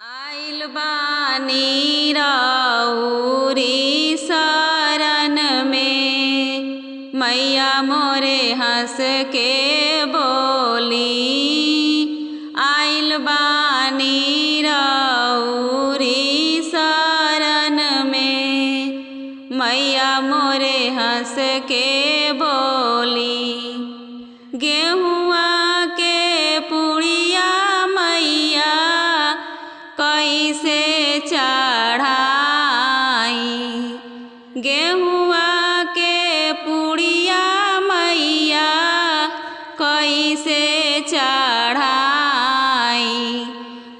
आइल बानी राउरी शरण में, मैया मोरे हंस के बोली। आइल बानी राउरी शरण में, मैया मोरे हंस के बोली। गेहुआ के पुड़िया मैया कैसे चढ़ाई, गेहुआ के पुड़िया मैया कैसे चढ़ाई।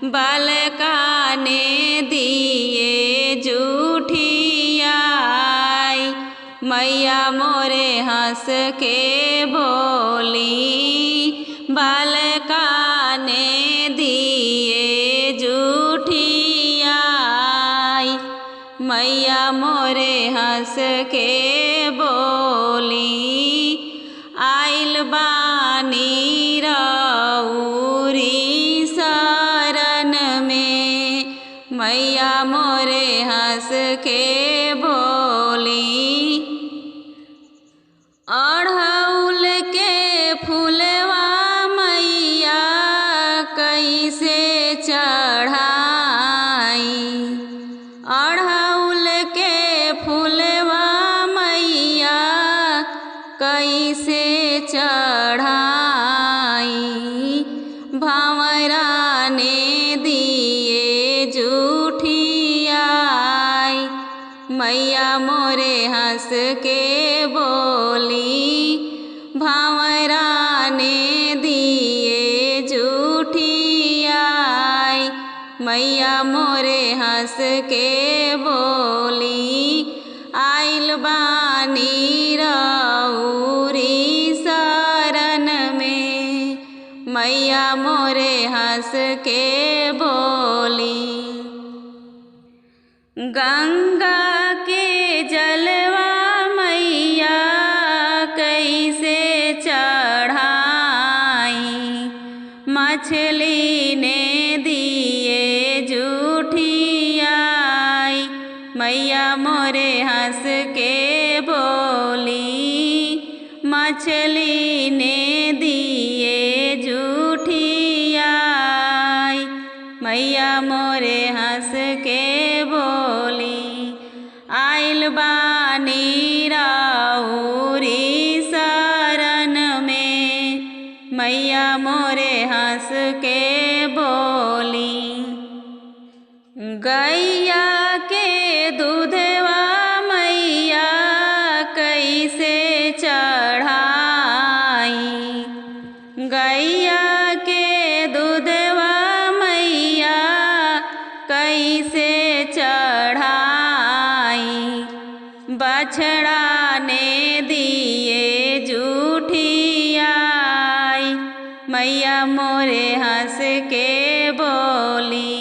बालका ने दिए जूठिया, मैया मोरे हंस के बोली। बालका ने दिए जूठिया, मैया मोरे हंस के बोली। आइल बानी राउरी शरण में, मैया मोरे हंस के बोली। अड़हुल के फूलवा मैया कैसे चढ़ाई, अड़हुल के फूलवा मैया कैसे चढ़ाई। भंवरा ने दिए जूठिया, मैया मोरे हंस के बोली। भंवरा ने दिए जूठिया, मैया मोरे हंस के बोली। आइल बानी राउरी शरण में, मैया मोरे हंस के बोली। गंगा के जलवा मैया कैसे चढ़ाई, मछली ने दिए जूठिया, मैया मोरे हंस के बोली। मछली ने दिए जूठिया, मैया मोरे हंस के बोली। आइल बानी राउरी शरण में, मैया मोरे हंस के बोली। गैया के दूधवा मैया कैसे चढ़ाई, गैया के दूधवा मैया कैसे चढ़ाई। बछड़ा ने दिए जूठिया, मैया मोरे हंस के बोली।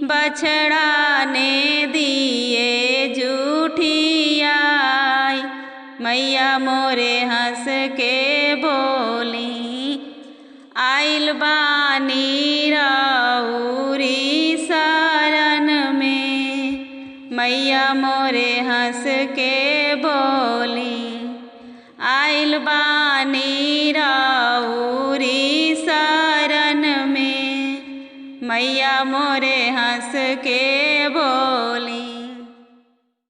बछड़ा ने दिए जूठिया, मैया मोरे हंस के बोली। आइल बानी राउरी शरण में, मैया मोरे हंस के बोली। आइल बानी राउरी शरण में, मैया मोरे हंस के